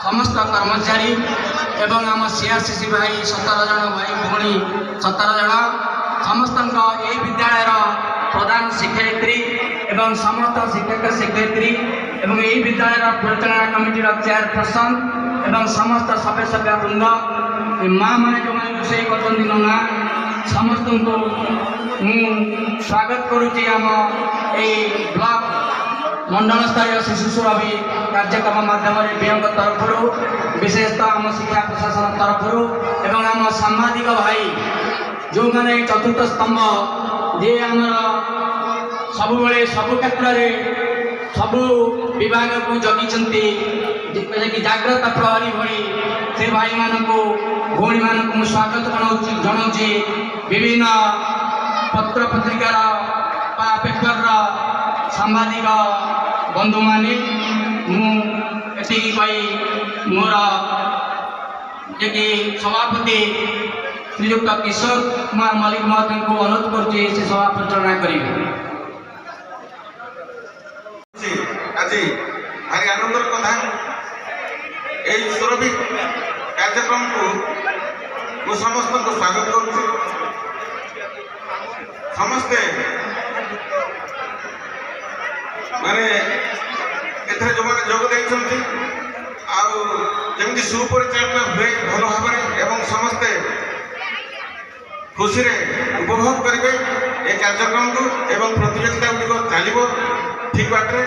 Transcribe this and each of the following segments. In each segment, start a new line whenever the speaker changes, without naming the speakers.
समस्त कर्मचारी एवं आम सीआरसीसी भाई 17 जन भाई भौणी 17 जन समस्त यही विद्यालय प्रधान शिक्षयित्री एवं समस्त शिक्षक शिक्षयित्री एवं यही विद्यालय परिचालना कमिटी चेयरपर्सन एवं समस्त सभ्य सभ्यवृंद माँ मैंने जो मैंने रोषे कर समस्त को स्वागत करुच्ची आम ब्लॉक मंडल स्तरीय शिशु सुरभि कार्यक्रम माध्यम बीओं तरफ विशेषतः आम शिक्षा प्रशासन तरफ एवं आम सांबादिक भाई जो मैंने चतुर्थ स्तंभ जे आम सब सबु क्षेत्र में सबु विभाग को जगी जाग्रत प्रहरी भली से भाई मानक भौणी मानक स्वागत जनाऊँगी विभिन्न पत्र पत्रिकार पेपर सांबादिक बंधु माने मुझे मोर जे सभापति श्रीयुक्त किशोर कुमार मल्लिक महोदय को अनुरोध करुच्ची से सभा परिचालना करेंगे।
आज भारी आनंदर कथा यही सुरभि कार्यक्रम को समस्त को स्वागत करुच्ची समस्ते माने एथरे जो मैंने जोग देइछन्ति आउ जेमति सुपरिचालना हुए भल भाव एवं समस्ते खुशी उपभोग करेंगे ये कार्यक्रम को एवं प्रतियोगिता गुड़िक चलो ठीक बाटे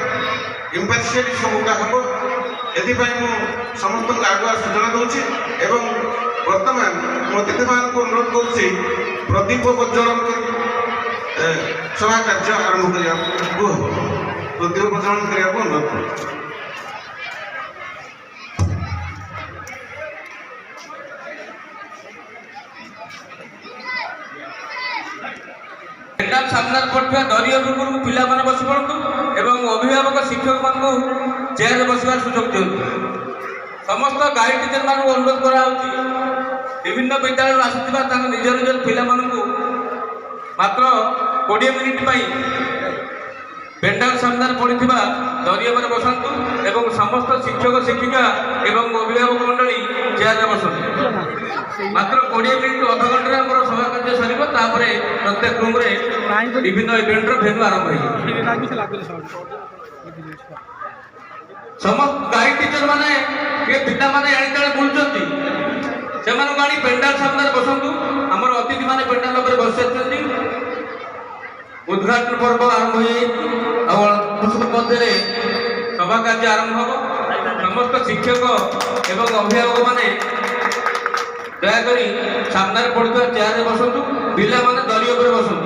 इम्पार्शियली सबुटा हम ये समस्त आगुआ सूचना दूसरी एवं बर्तमान अतिथि मान को अनुरोध करुच्ची प्रदीप प्रज्वलन सभा कार्य आरंभ करने प्रदीप प्रज्वलन करने को अनुरोध कर
सामने पड़ता दरीय ग्रुप पिला मैंने बस पड़ू एवं अभिभावक शिक्षक मान चेयर बसवार सुजोग दिखाँ समस्त गाइड टीचर मान अनुरोध करा विभिन्न विद्यालय आसुवा निज निजर पिला मात्र 20 मिनिट पेंडाल सामने पड़ी दरीय में बसतु एवं समस्त शिक्षक शिक्षिका एवं अभिभावक मंडली चेयर बसतु मात्र 20 मिनिट अध घंटे सभा कार्य सर प्रत्येक रूम रे विभिन्न इवेंटर भेनु आरंभ हो समस्त गाइड टीचर माने के पिता माने एणिताळे बुलचंती से गाड़ी पेंडाल सामने बसतु आमर अतिथि माने पेंडाल पर बसुच्च उद्घाटन पर्व आरंभ हो मध्य सभा कार्य आरंभ हो समस्त शिक्षक एवं अभिभावक माने दयाकोरी सामने पड़ुवा चेयर बसतु पिला माने दलीय पर बसतु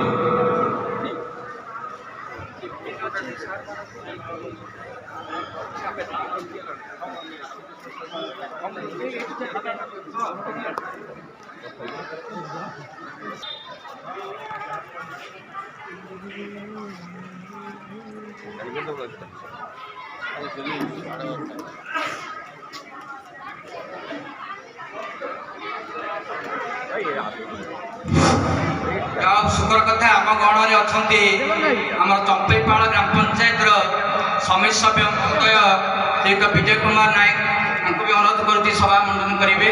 सुखर कथा आम गण में अच्छा आम चंपेपाड़ ग्राम पंचायत समिति सभ्य महोदय श्रीयुक्त विजय कुमार नायक भी अनुरोध करुच्ची सभा मंडन करेंगे।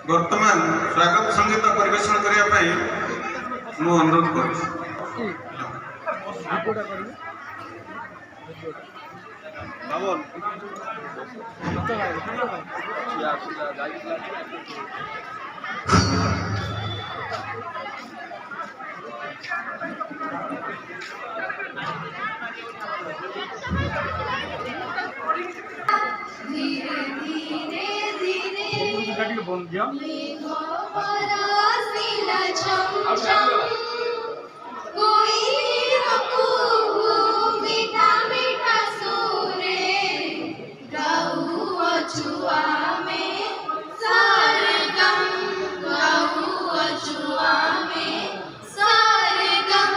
ବର୍ତ୍ତମାନ ସ୍ୱାଗତ ସଙ୍ଗୀତ ପରିବେଷଣ କରିବା ପାଇଁ ମୁଁ ଅନୁରୋଧ କରୁଛି।
धीरे धीरे धीरे मेघों बरसीला छम छम कोई कुहू मीठा मीठा सुरे गाऊ अछुआ में सरगम गाऊ अछुआ में सरगम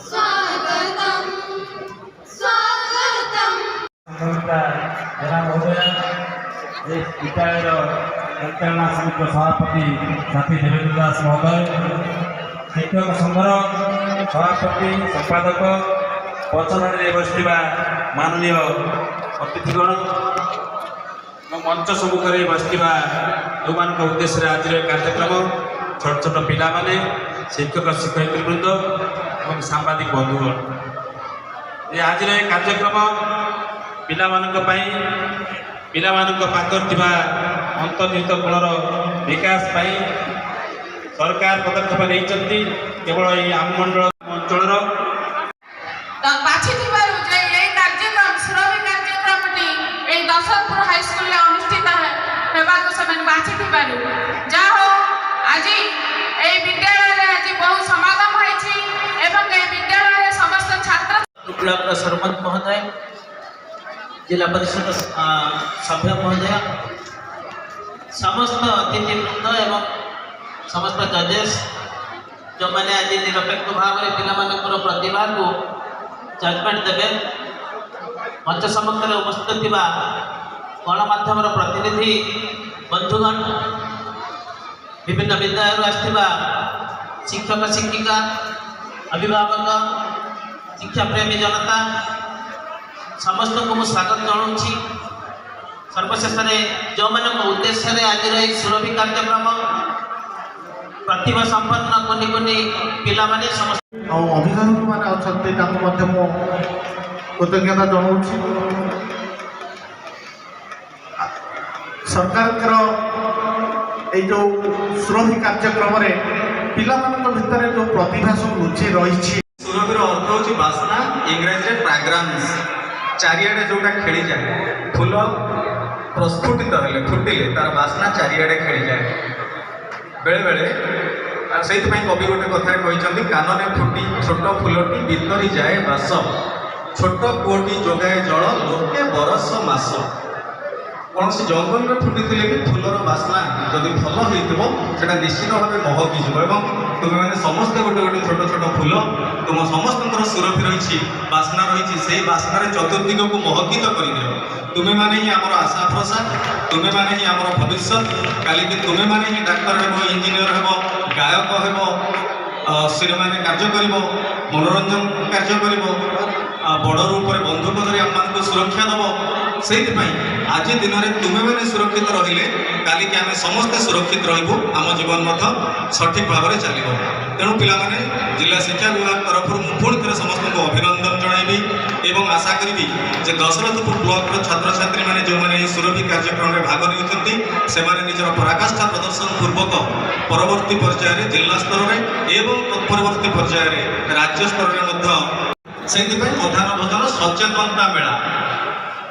स्वागतम स्वागतम
जनाब महोदय इस विद्यालय परिचालना समिति सभापति साथी देवेंद्र दास महोदय शिक्षक संघर सभापति संपादक वचन बसवा माननीय अतिथिगण मंच सम्मुखें बसवा जो मान उद्देश्य आज कार्यक्रम छोट छोट पिला माने शिक्षक शिक्षयित्रीवृंद और सांबादिक बंधुगण ये आज कार्यक्रम पिला पाखर अंतर्निहित गुणर विकास सरकार पदक्षेप नहीं केवल ये आम मंडल अंचल
कार्यक्रम सुरभि कार्यक्रमटी दशरथपुर हाईस्कल अनुष्ठित बाछी जा हो आज विद्यालय आज बहु समागम होती विद्यालय समस्त छात्र
ब्लॉक सरपंच महोदय जिला परिषद सभ्य महोदय समस्त अतिथिवृंद एवं समस्त जजेस जो मैंने आज निरपेक्ष भाव में पिलामानकर प्रतिभा को जजमेंट देवे मंच सम्मुख में उपस्थित थिबा गणमाध्यम प्रतिनिधि बंधुगण विभिन्न विद्यालय आसथिबा शिक्षक शिक्षिका अभिभावक शिक्षा प्रेमी जनता समस्त को मुझे स्वागत जनाऊँगी। सर्वशेष जो मान उद्देश्य आज सुरभि कार्यक्रम प्रतिभा संपन्न कुनि कुनि पिला माने समस्त
अभिभावक मैंने अच्छा कृतज्ञता जनाऊँगी। सरकार जो सुरभि कार्यक्रम पिला भितर जो प्रतिभा सब लुचि रही
सुरभिर अर्थ हूँ बासना इंग्राजी फ्राग्रांस चारिआडे जोटा खेली जाए फूल प्रस्फुटित हेले फुटिले तार बासना चारिआडे खेली जाए बेले बेले से कवि गोटे कथा कहते कानने फुटी छोट फूलटी भितरी जाए बास छोट पुओटी जोगाए जल लोके बरस मास कौन से जंगल में फुटी भी फूलर बासना जदि भल होता निश्चित भाव महकी तुम मैंने समस्ते गोटे गोटे छोट छोट फूल तुम समस्त सुरभि रही बासना रही से बासना चतुर्दिग को महकित कर तुम्हें मैंने ही आमर आशा प्रशा तुम्हें मैंने ही आमर भविष्य काली तुम्हें मैंने ही डाक्तर हे इंजीनियर हे गायक हे सिनेमा कार्य कर मनोरंजन कार्य कर बड़ रूप में बंधुक धरी आम सुरक्षा दब से आज दिन में तुम्हें मैंने सुरक्षित रहिले काली कि आम समस्ते सुरक्षित रही आम जीवन सठिक भाव में चलो तेणु पाने जिला शिक्षा विभाग तरफ पुणी थे समस्त को अभिनंदन जनइबी एवं आशा करी जे दशरथपुर ब्लॉक छात्र छात्री मैंने जो मैंने सुरभि कार्यक्रम में भाग नहीं निजर पराकाष्ठा प्रदर्शन पूर्वक परवर्ती पर्यायर जिला स्तर में एवं तत्परवर्ती पर्यायर राज्य स्तर में से मध्याह्न भोजन सचेतनता मेला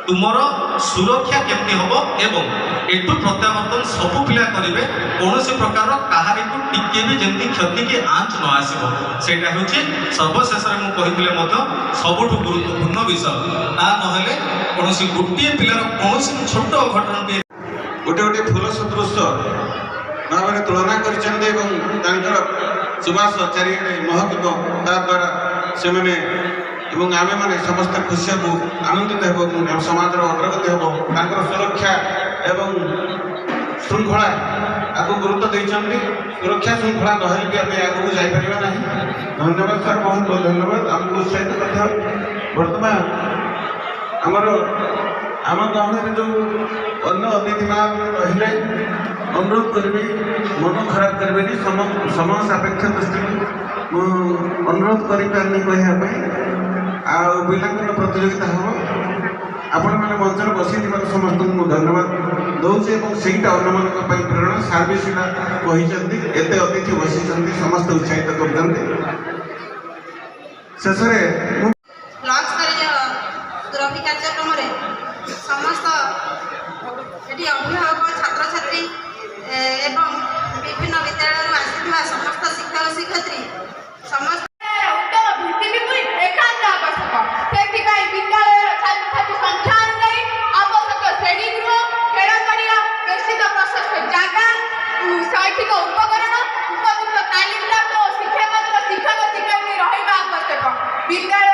तुमर सुरक्षा केमती हम एवं एटू प्रत्यावर्तन सबू पिला करेंगे कौन से प्रकार कहारी को टिके भी जमी क्षति की आंच न आसो से सर्वशेष में मुझे सबुठ गुरुत्वपूर्ण विषय ता ना कौन गोटे पिलार कौन छोट घटना
गोटे गोटे फूल सदृश भाव में तुलना कर सुबास चारिआडे महक द्वारा से आम मैंने समस्त खुशी हेबू आनंदित हेबू समाज अग्रगति हेबू सुरक्षा एवं श्रृंखला आपको गुरुत्व देते सुरक्षा श्रृंखला नहले भी आम आगे जापर ना। धन्यवाद सर, बहुत बहुत धन्यवाद आमको उत्साहित करता। बर्तमान आमर आम गाँव में जो अन्य अतिथि मान रही ଅନୁରୋଧ କରିବି ମନ ଖରାପ କରିବେନି। ସମୟ ସାପେକ୍ଷ ଦୃଷ୍ଟିରୁ ମୁଁ ଅନୁରୋଧ କରିପାରିନି କହିବା ପାଇଁ। ଆଉ ପିଲାଙ୍କର ପ୍ରତିଯୋଗିତା ହେବ। ଆପଣମାନେ ମଞ୍ଚରେ ବସିଥିବାରୁ ସମସ୍ତଙ୍କୁ ମୁଁ ଧନ୍ୟବାଦ ଦେଉଛି ଏବଂ ସେଇଟା ଅନ୍ୟମାନଙ୍କ ପାଇଁ ପ୍ରେରଣା। ସାର୍ ବି ସେଇଟା କହିଛନ୍ତି, ଏତେ ଅତିଥି ବସିଛନ୍ତି, ସମସ୍ତେ ଉତ୍ସାହିତ କରୁଛନ୍ତି। ଶେଷରେ ମୁଁ
ବ୍ଲକ ସ୍ତରୀୟ ସୁରଭି କାର୍ଯ୍ୟକ୍ରମରେ ସମସ୍ତ ଏଠି ଅଭିଭାବକ ଛାତ୍ରଛାତ୍ରୀ ଏବଂ ବିଭିନ୍ନ ବିଦ୍ୟାଳୟରୁ ଆସିଥିବା ସମସ୍ତ ଶିକ୍ଷକ ଶିକ୍ଷୟିତ୍ରୀ ସମସ୍ତ
ଉତ୍ତମ ଭିତ୍ତିଭୂମି ଏକାନ୍ତ ଆବଶ୍ୟକ। ସେଥିପାଇଁ ବିଦ୍ୟାଳୟର ଛାତ୍ରଛାତ୍ରୀ ସଂଖ୍ୟା ଅନୁଯାୟୀ ଆବଶ୍ୟକ ଶ୍ରେଣୀଗୃହ, ଖେଳ ପଡ଼ିଆ, ନିଶ୍ଚିତ ପ୍ରଶସ୍ତ ଜାଗା, ଶୈକ୍ଷିକ ଉପକରଣ, ଉପଯୁକ୍ତ ତାଲିମପ୍ରାପ୍ତ ଓ ଶିକ୍ଷାଗତ ଶିକ୍ଷକ ଶିକ୍ଷୟିତ୍ରୀ ରହିବା ଆବଶ୍ୟକ। ବିଦ୍ୟାଳୟ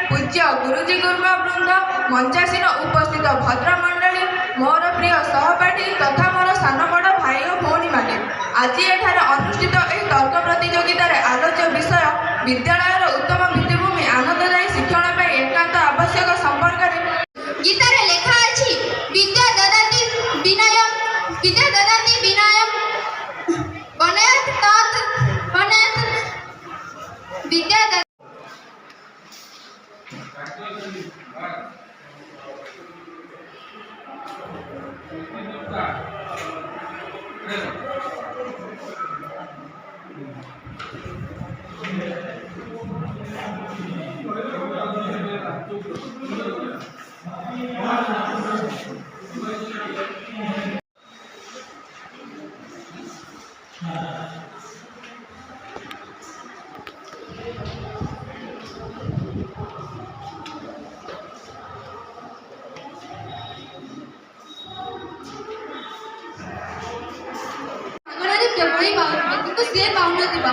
पूज्य गुरुजी गुरुमा वृंद मंचासीन उपस्थित भद्रमंडली मोर प्रिय सहपाठी तथा मोर सान बड़ भाई और भौणी मैंने आज एठार अनुष्ठित एक तर्क प्रतियोगितार आलोच्य विषय विद्यालयर उत्तम भित्तिभूमि आनंददायी शिक्षण पर एकांत आवश्यक संपर्क
गीतार लेखा अछि विद्या ददाति विनयम बनयत तत् बनयत विद्या से पाउनथिबा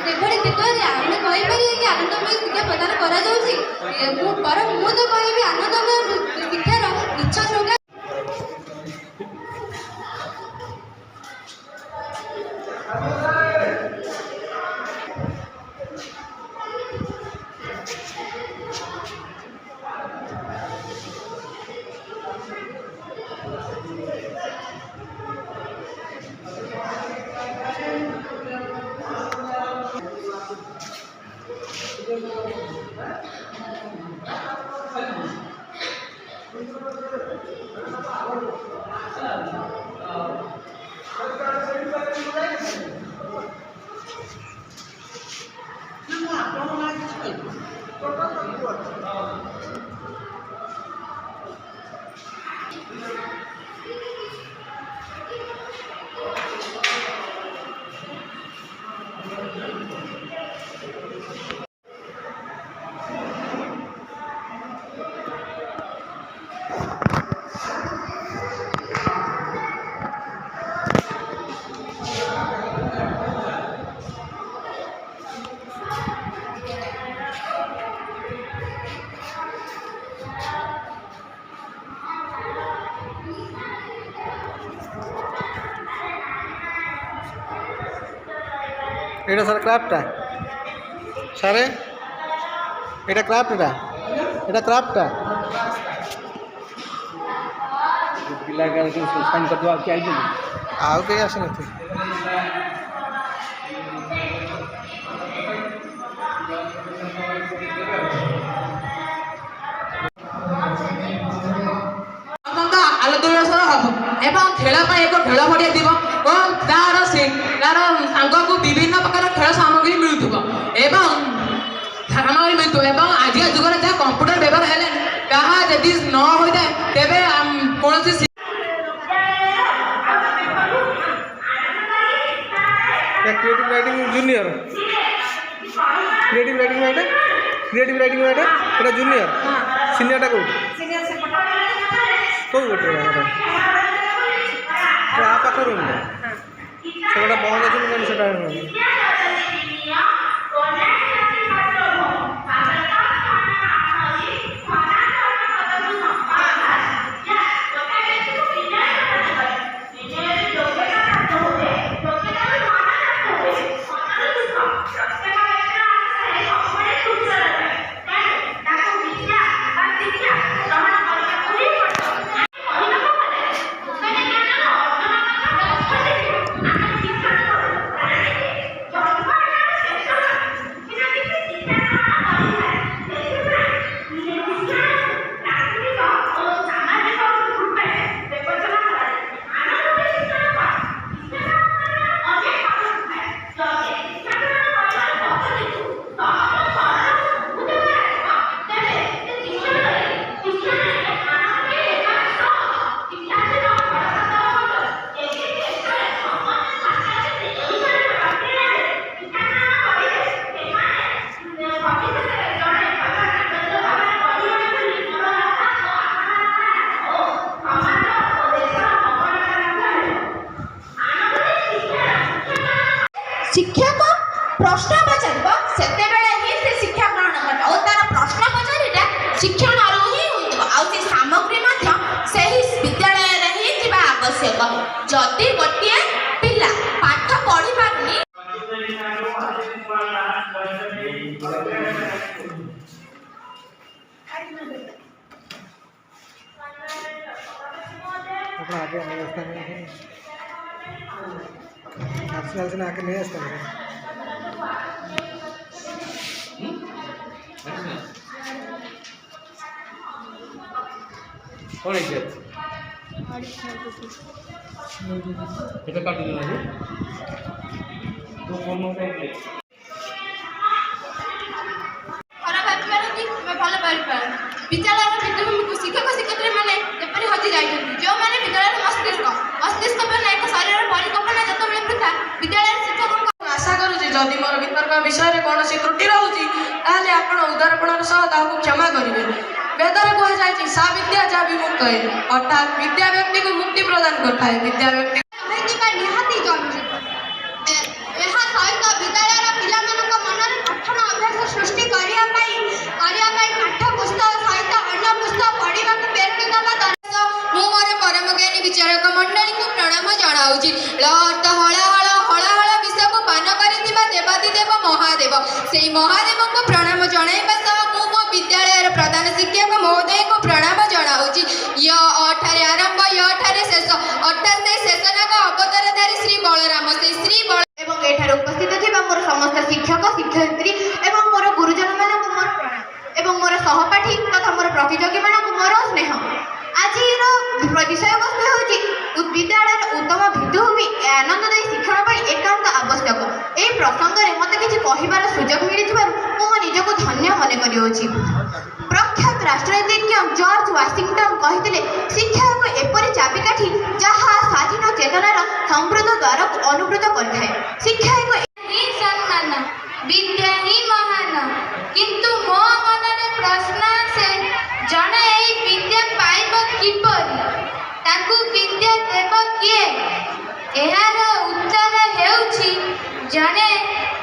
सेभଳି କ୍ଷେତ୍ରରେ ଆମେ କହିପାରିବା କି ଆନନ୍ଦମୟ ଶିକ୍ଷା ପ୍ରଦାନ କରାଯାଉଛି ମୁଁ ତ କହିବି ଆନନ୍ଦମୟ ଶିକ୍ଷାର ଇଚ୍ଛା ପ୍ରକାଶ
এটা স্যার ক্রাফটটা ସାରେ এটা କ୍ରାଫ୍ଟଟା এটা କ୍ରାଫ୍ଟଟା ପିଲା ସାଇନ୍ କରିଦେବା ଆଉ କିଏ ଆଇଛନ୍ତି ଆଉ କେହି ଆସିନଥିବେ
ଆଲୋଚନା ହବ ଏବଂ ଖେଳ ପାଇଁ ଏକ ଖେଳ ପଡ଼ିଆ ଥିବ ଓ ତାର ସାଙ୍ଗକୁ ବିଭିନ୍ନ ପ୍ରକାର ଖେଳ ସାମଗ୍ରୀ ମିଳୁଥିବ ଏବଂ ଆଜିକା ଯୁଗରେ ଯାହା କମ୍ପ୍ୟୁଟର ବ୍ୟବହାର ହେଲାଣି ତାହା ଯଦି ନ ହୋଇଥାଏ ତେବେ କୌଣସି
creative writing junior creative writing एटा जूनियर सीनियरटा कौन कौ गोटे पाख रूम से बंद अच्छे से
शिक्षक प्रश्न पचार से शिक्षा ग्रहण कर तार प्रश्न पचारिटा शिक्षण ही होती सामग्री विद्यालय ही आवश्यक जदि गोटे पिला पाठ पढ़ी पारनी
आगे नहीं आसता
कौन है এটা কাটি দিন আগে তো কোন টাইপে
ଖରାପ ଭାବିପାରନ୍ତି କିମ୍ବା ଭଲ ପାଇପାରନ୍ତି ବିଦ୍ୟାଳୟର ଭିତ୍ତିଭୂମିକୁ ଶିକ୍ଷକ ଶିକ୍ଷୟିତ୍ରୀ ମାନେ ଯେପରି ହଜି ଯାଇଛନ୍ତି ଯେଉଁମାନେ ବିଦ୍ୟାଳୟର ମସ୍ତିଷ୍କ ପାଇଁ ଏକ ଶରୀରର ପରିକଳ୍ପନା ଯେତେବେଳେ ବୃଥା ବିଦ୍ୟାଳୟର ଶିକ୍ଷକଙ୍କ
ଆଶା କରୁଛି ଯଦି ମୋର ବିତର୍କ ବିଷୟରେ କୌଣସି ତ୍ରୁଟି ରହୁଛି ତାହେଲେ ଆପଣ ଉଦାରପଣର ସହ ତାହାକୁ କ୍ଷମା କରିବେ ବେଦରେ କୁହାଯାଇଛି ସା ବିଦ୍ୟା ଯା ବିମୁକ୍ତ ଅର୍ଥାତ୍ ବିଦ୍ୟା ବ୍ୟକ୍ତିକୁ ମୁକ୍ତି ପ୍ରଦାନ କରିଥାଏ ବିଦ୍ୟା ବ୍ୟକ୍ତି
ନିହାତି ଜରୁରୀ ଏହା ସହିତ ବିଦ୍ୟାଳୟର ପିଲାମାନଙ୍କ ମନରେ ପଠନ ଅଭ୍ୟାସ ସୃଷ୍ଟି କରିବା ପାଇଁ ପାଠ୍ୟ ପୁସ୍ତକ ସହିତ ଅନ୍ୟ ପୁସ୍ତକ ପଢ଼ିବାକୁ ପ୍ରେରିତ ଦେବା ଦରକାର ମୁଁ ମୋର ପରମ ଜ୍ଞାନୀ ବିଚାରକ ମଣ୍ଡଳୀଙ୍କୁ ପ୍ରଣାମ ଜଣାଉଛି ଅର୍ଥ ହଳାହଳ ହଳାହଳ ବିଷକୁ ପାନ କରିଥିବା ଦେବାଦିଦେବ ମହାଦେବ ସେହି ମହାଦେବଙ୍କୁ ପ୍ରଣାମ ଜଣାଇବା ସହ ମୁଁ ମୋ ବିଦ୍ୟାଳୟର ପ୍ରଧାନ ଶିକ୍ଷକ ମହୋଦୟଙ୍କୁ ପ୍ରଣାମ ଜଣାଉଛି ଠାରେ ଆରମ୍ଭ ଠାରେ ଶେଷ ଅର୍ଥାତ୍ ସେହି ଶେଷନାଗ ଅବତାରଧାରୀ ଶ୍ରୀ ବଳରାମ ସେହି ଶ୍ରୀ ବଳ ଏବଂ ଏଠାରେ ଉପସ୍ଥିତ ଥିବା ମୋର ସମସ୍ତ ଶିକ୍ଷକ ଶିକ୍ଷୟିତ୍ରୀ ଏବଂ ମୋର ଗୁରୁଜନମାନଙ୍କୁ ମୋର ପ୍ରଣାମ ଏବଂ ମୋର ସହପାଠୀ ତଥା ମୋର ପ୍ରତିଯୋଗୀମାନଙ୍କୁ ମୋର ସ୍ନେହ ଆଜିର ବିଷୟବସ୍ତୁ ହେଉଛି ବିଦ୍ୟାଳୟର ଉତ୍ତମ ଭିତ୍ତିଭୂମି ଆନନ୍ଦଦାୟୀ ଶିକ୍ଷଣ ପାଇଁ ଏକାନ୍ତ ଆବଶ୍ୟକ ଏହି ପ୍ରସଙ୍ଗରେ ମୋତେ କିଛି କହିବାର ସୁଯୋଗ ମିଳିଥିବାରୁ ମୁଁ ମୋ ନିଜକୁ ଧନ୍ୟ ମନେ କରିଅଛି ପ୍ରଖ୍ୟାତ ରାଷ୍ଟ୍ରନୀତିଜ୍ଞ ଜର୍ଜ ୱାଶିଂଟନ କହିଥିଲେ ଶିକ୍ଷା ଏକ ଏପରି ଚାବିକାଠି ଯାହା ସ୍ୱାଧୀନ ଚେତନାର ସମୃଦ୍ଧ ଦ୍ୱାରକୁ ଅନୁବୃତ କରିଥାଏ ଶିକ୍ଷା ଏକ ସମ୍ମାନ ବିଦ୍ୟା ହିଁ ମହାନ କିନ୍ତୁ ମୋ ମନରେ ପ୍ରଶ୍ନ ଆସେ ଜଣେ ଏହି ବିଦ୍ୟା ପାଇବ କିପରି ତାକୁ ବିଦ୍ୟା ଦେବ କିଏ ଏହାର ଉତ୍ତର ହେଉଛି ଜଣେ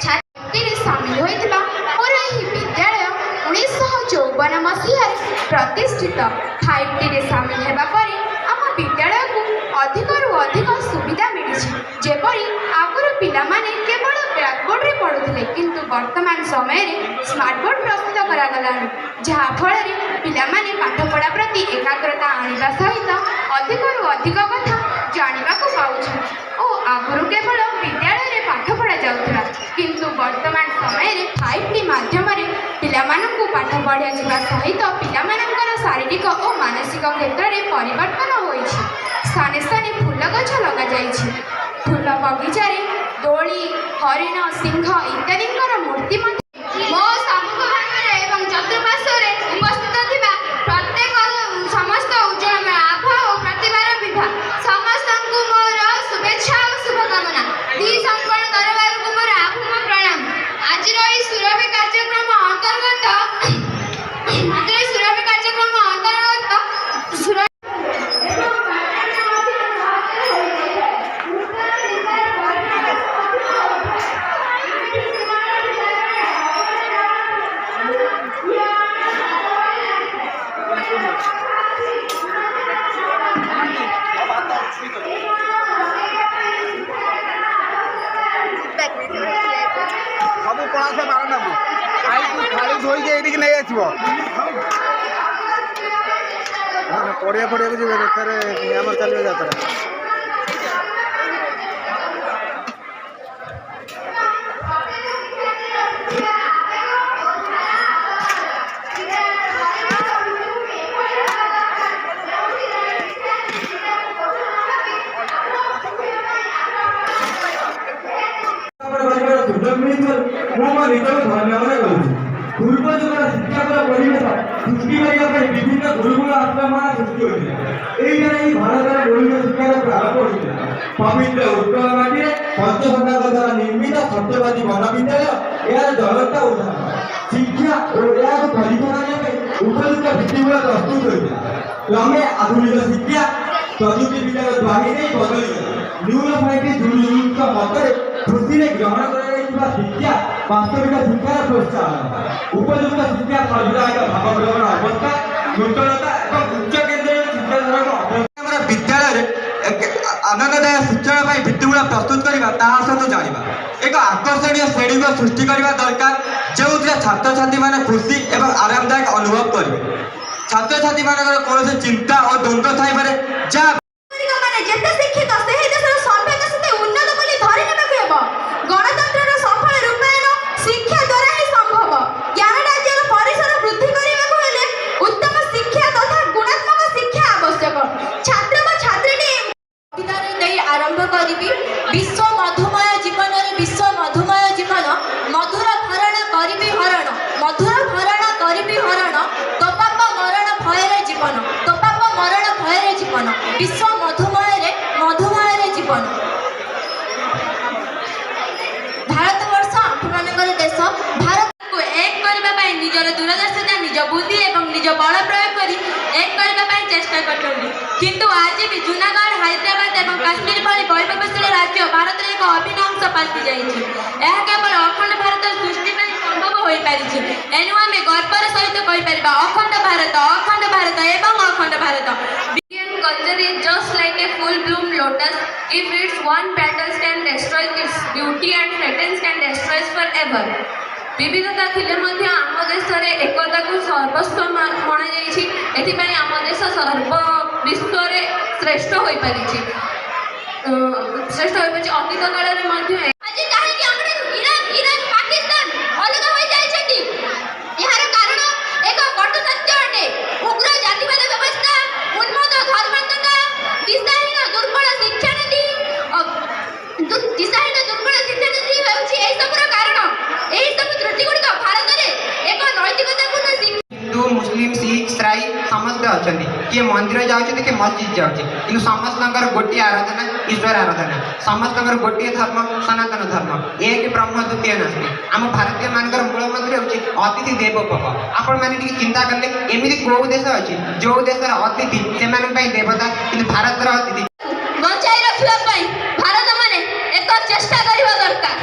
ଛାତ୍ରୀରେ ସାମିଲ ହୋଇଥିବା ମୋର ଏହି ବିଦ୍ୟାଳୟ 1954 ମସିହାରେ ପ୍ରତିଷ୍ଠିତ 5Tରେ ସାମିଲ ହେବା ପରେ ଆମ ବିଦ୍ୟାଳୟକୁ ଅଧିକରୁ ଅଧିକ ସୁବିଧା ମିଳିଛି ଯେପରି ଆଗରୁ ପିଲାମାନେ କେବଳ ବ୍ଲାକବୋର୍ଡରେ ପାରୁଥିଲେ, କିନ୍ତୁ ବର୍ତ୍ତମାନ ସମୟରେ ସ୍ମାର୍ଟବୋର୍ଡ ପ୍ରସ୍ତୁତ କରାଗଲାଣି, ଯାହାଫଳରେ ପିଲାମାନେ ପାଠପଢ଼ା ପ୍ରତି ଏକାଗ୍ରତା ଆଣିବା ସହିତ ଅଧିକରୁ ଅଧିକ କଥା ଜାଣିବାକୁ ପାଉଛନ୍ତି ଓ ଆଗରୁ କେବଳ ବିଦ୍ୟାଳୟରେ ପାଠ ପଢ଼ାଯାଉଥିଲା, କିନ୍ତୁ ବର୍ତ୍ତମାନ ସମୟରେ 5T ମାଧ୍ୟମରେ ପିଲାମାନଙ୍କୁ ପାଠ ପଢ଼ାଯିବା ସହିତ ପିଲାମାନଙ୍କର ଶାରୀରିକ ଓ ମାନସିକ କ୍ଷେତ୍ରରେ ପରିବର୍ତ୍ତନ ହୋଇଛି। ସ୍ଥାନେ ସ୍ଥାନେ ଫୁଲ ଗଛ ଲଗାଯାଇଛି। ଫୁଲ ବଗିଚାରେ ଦୋଳି, ହରିଣ, ସିଂହ ଇତ୍ୟାଦିଙ୍କର ମୂର୍ତ୍ତି ମଧ୍ୟ
ମୋ ସମ୍ମୁଖ ଭାଗରେ ଏବଂ ଚତୁଃପାର୍ଶ୍ୱରେ ଉପସ୍ଥିତ ଥିବା ପ୍ରତ୍ୟେକ ସମସ୍ତ ଉଜ୍ଜଳମୟ ଆଭା ଓ ପ୍ରତିଭାର ବିଭା ସମସ୍ତଙ୍କୁ ମୋର ଶୁଭେଚ୍ଛା ଓ ଶୁଭକାମନା। ଦି ସମ୍ପନ୍ନ ଦରବାରକୁ ମୋର ଆଭୂମ ପ୍ରଣାମ। ଆଜିର ଏହି ସୁରଭି କାର୍ଯ୍ୟକ୍ରମ ଅନ୍ତର୍ଗତ
ସବୁ ପଳାସ ବାରଣ୍ଡାକୁ ଖାଲି ଧୋଇକି ଏଇଠିକି ନେଇ ଆସିବ। ପଡ଼ିଆ ଫଡ଼ିଆକୁ ଯିବେ ଏଠାରେ ଆମର ଚାଲିବ ଯାତ୍ରା।
ମୁଁ ମୋ ନିଜକୁ ଧନ୍ୟବାଦ କରୁଛି। ପୂର୍ବ ଯୁଗର ଶିକ୍ଷାର ପରିବେଶ ସୃଷ୍ଟି କରିବା ପାଇଁ ବିଭିନ୍ନ ଗୁରୁକୁଳ ଆଶ୍ରମମାନ ସୃଷ୍ଟି ହୋଇଥିଲା। ଏଇଠାରେ ହିଁ ଭାରତର ମୌଳିକ ଶିକ୍ଷାର ପ୍ରାରମ୍ଭ ହୋଇଥିଲା। ପବିତ୍ର ଉତ୍କଳ ମାଟିରେ ପଞ୍ଚସଖାଙ୍କ ଦ୍ୱାରା ନିର୍ମିତ ସତ୍ୟବାଦୀ ମହାବିଦ୍ୟାଳୟ ଏହାର ଜ୍ୱଳନ୍ତ ଉଦାହରଣ। ଶିକ୍ଷା ଓ ଏହାକୁ ପରୀକ୍ଷା କରିବା ପାଇଁ ଉପଯୁକ୍ତ ଭିତ୍ତିମୂଳ ପ୍ରସ୍ତୁତ ହୋଇଥିଲା। କ୍ରମେ ଆଧୁନିକ ଶିକ୍ଷା ପ୍ରଯୁକ୍ତିବିଦ୍ୟାର ଦ୍ୱାହି ନେଇ ବଦଳିଗଲା। ନ୍ୟୁର ସାଇଣ୍ଟିଷ୍ଟ ମତରେ ଖୁସିରେ ଗ୍ରହଣ କରାଯାଇଥିବା ଶିକ୍ଷା ବାସ୍ତବିକ ଶିକ୍ଷାର ପ୍ରୋତ୍ସାହନ। ଉପଯୁକ୍ତ ଶିକ୍ଷା ସର୍ବାୟକ ଭାବ ଗ୍ରହଣ ଅବସ୍ଥା, ନୂତନତା ଏବଂ ଉଚ୍ଚ କେନ୍ଦ୍ରୀୟ ଚିନ୍ତାଧାରାର ଆମର ବିଦ୍ୟାଳୟରେ ଆନନ୍ଦଦାୟକ ଶିକ୍ଷଣ ପାଇଁ ଭିତ୍ତିମୂଳ ପ୍ରସ୍ତୁତ କରିବା ତାହା ସହିତ ଜାଣିବା। ଏକ ଆକର୍ଷଣୀୟ ଶ୍ରେଣୀକୁ ସୃଷ୍ଟି କରିବା ଦରକାର, ଯେଉଁଥିରେ ଛାତ୍ରଛାତ୍ରୀମାନେ ଖୁସି ଏବଂ ଆରାମଦାୟକ ଅନୁଭବ କରିବେ। ଛାତ୍ରଛାତ୍ରୀମାନଙ୍କର କୌଣସି ଚିନ୍ତା ଓ ଦ୍ୱନ୍ଦ୍ୱ ଥାଇପାରେ, ଯାହା
ଯେତେ ଶିକ୍ଷିତ ସେହି ଦେଶର ସଭ୍ୟତା ସେତେ ଉନ୍ନତ ବୋଲି ଧରି ନେବାକୁ ହେବ। ଗଣତନ୍ତ୍ରର ସଫଳ ରୂପାୟନ ଶିକ୍ଷା ଦ୍ୱାରା ହିଁ ସମ୍ଭବ। ଜ୍ଞାନ ରାଜ୍ୟର ପରିସର ବୃଦ୍ଧି କରିବାକୁ ହେଲେ ଉତ୍ତମ ଶିକ୍ଷା ତଥା ଗୁଣାତ୍ମକ ଶିକ୍ଷା ଆବଶ୍ୟକ। ଛାତ୍ର ବା ଛାତ୍ରୀଟି କବିତାରେ ଦେଇ ଆରମ୍ଭ କରିବି। ବିଶ୍ୱ ମଧୁମୟ ଜୀବନରେ ବିଶ୍ୱ ମଧୁମୟ ଜୀବନ, ମଧୁର ଭରଣ କରିବି ହରଣ, ମଧୁର ଭରଣ କରିବି ହରଣ, ତୋ ପାପ ମରଣ ଭୟରେ ଜୀବନ, ତୋ ପାପ ମରଣ ଭୟରେ ଜୀବନ, ବିଶ୍ୱ ମଧୁମୟରେ ଜୀବନ। ଭାରତବର୍ଷ ଆମ୍ଭମାନଙ୍କର ଦେଶ। ଭାରତକୁ ଏକ କରିବା ପାଇଁ ନିଜର ଦୂରଦର୍ଶିତା, ନିଜ ବୁଦ୍ଧି ଏବଂ ନିଜ ବଳ ପ୍ରୟୋଗ କରି ଏକ କରିବା ପାଇଁ ଚେଷ୍ଟା କରିଛନ୍ତି, କିନ୍ତୁ ଆଜି ବି ଜୁନାଗଡ଼, ହାଇଦ୍ରାବାଦ ଏବଂ କାଶ୍ମୀର ଭଳି ବୈଭବଶୀଳ ରାଜ୍ୟ ଭାରତର ଏକ ଅଭିନ୍ନ ଅଂଶ ପାଲଟି ଯାଇଛି। ଏହା କେବଳ ଅଖଣ୍ଡ ଭାରତର ସୃଷ୍ଟି ପାଇଁ ସମ୍ଭବ ହୋଇପାରିଛି। ଏଣୁ ଆମେ ଗର୍ବର ସହିତ କହିପାରିବା ଅଖଣ୍ଡ ଭାରତ, ଅଖଣ୍ଡ ଭାରତ ଏବଂ ଅଖଣ୍ଡ Bharat. Culture is just like a full-bloom lotus. If its one petals can destroy its beauty and fragrance can destroy it forever. विविधता थिले मध्य आम देशरे एकता को सर्वस्व मणाଯାଇଛି। एथिपाई आम देश सर्व विश्व रे श्रेष्ठ होई परिछि। अतीत काल रे मध्य आज काहे कि हमरे इरान पाकिस्तान अलग होई जाइछथि। एहार कारण एक कटु सत्य अटे। उग्र जातिवाद व्यवस्था, उन्मत्त धर्मांधता, दिशाहीन दुर्बल शिक्षा नीति, दिशाहीन दुर्बल शिक्षा नीति हेउछि एई सबर कारण। एई सब त्रुटि गुडिक भारत रे एक नैतिकतापूर्ण
हिंदू, मुस्लिम, सिख, ईसाई समस्त अछंती। किए मंदिर जाउछि तो किए मस्जिद जाउछि, किंतु समस्तଙ୍କର ଗୋଟିଏ आराधना ईश्वर आराधना। समस्तଙ୍କର ଗୋଟିଏ धर्म सनातन धर्म। एक ब्रह्म द्वितीय नास्ति। आम भारतीय मानकर मूल मंत्र होछि अतिथि देवो भव। आपण माने टिके चिंता करले एमिति को देश अछि जो देशर अतिथि सेमान पई देवता, किंतु भारतर अतिथि
बचाई रखिबा पई भारत माने एक चेष्टा करिबा दरकार।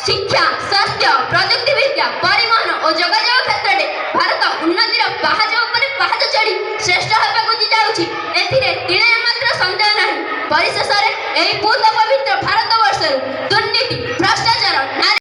शिक्षा, स्वास्थ्य, प्रजुक्ति विद्या, परिवहन और जोगाजोग क्षेत्र में भारत उन्नतिर पाहाज उपरे पाहाज चढ़ी श्रेष्ठ होगा जाऊँगी। एथिरे तिणे मात्र सन्देह नहीं। परिशेष में यही पूर्ण पवित्र भारत वर्ष दुर्नीति, भ्रष्टाचार, नारी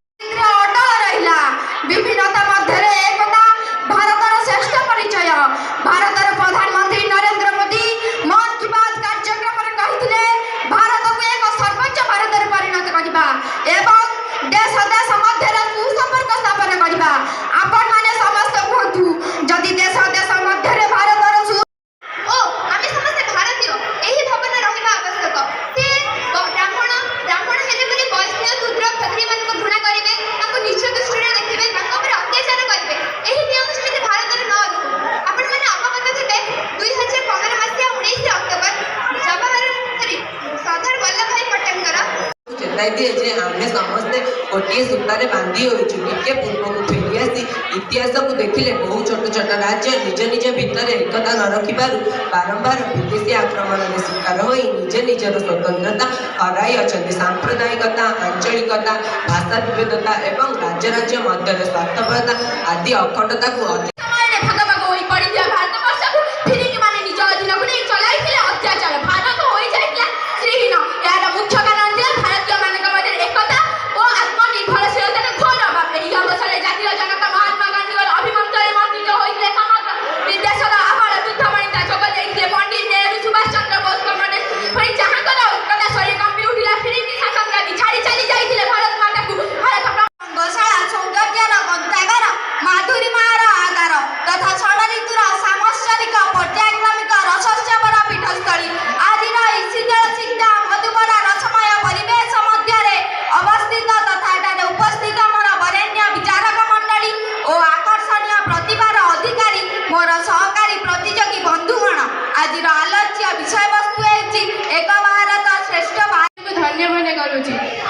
ଜଣାଇ ଦିଏ ଯେ ଆମେ ସମସ୍ତେ ଗୋଟିଏ ସୂତାରେ ବାନ୍ଧି ହୋଇଛୁ। ଟିକେ ପୂର୍ବକୁ ଫେରି ଆସି ଇତିହାସକୁ ଦେଖିଲେ ବହୁ ଛୋଟ ଛୋଟ ରାଜ୍ୟ ନିଜ ନିଜ ଭିତରେ ଏକତା ନ ରଖିବାରୁ ବାରମ୍ବାର ବିଦେଶୀ ଆକ୍ରମଣରେ ଶିକାର ହୋଇ ନିଜର ସ୍ୱତନ୍ତ୍ରତା ହରାଇ ଅଛନ୍ତି। ସାମ୍ପ୍ରଦାୟିକତା, ଆଞ୍ଚଳିକତା, ଭାଷା ବିବିଧତା ଏବଂ ରାଜ୍ୟ ରାଜ୍ୟ ମଧ୍ୟରେ ସ୍ୱାର୍ଥପରତା ଆଦି ଅଖଣ୍ଡତାକୁ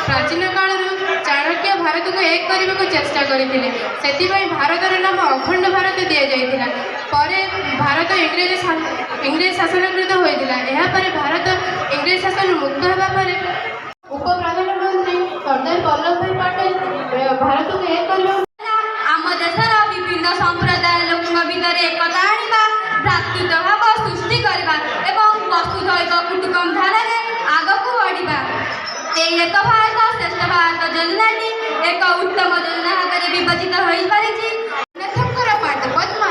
प्राचीन काल चाणक्य भारत को एक करने को चेष्टा करते से भारतर नाम अखंड भारत दि जाता भारत इंग्रेज शासनकृत होता है। भारत इंग्रेज शासन मुक्त होगा उप प्रधानमंत्री सरदार वल्लभ भाई पटेल भारत को एक
आम देशर विभिन्न संप्रदाय लोकों भितर एकता आनिबा भ्रातृत्व भाव सृष्टि करबा एवं वसुधैव कुटुम्बकम धारा आगकू बढ़िबा एक भारत श्रेष्ठ भारत योजना एक उत्तम योजना भाव विभाजित हो
पाठ पद्म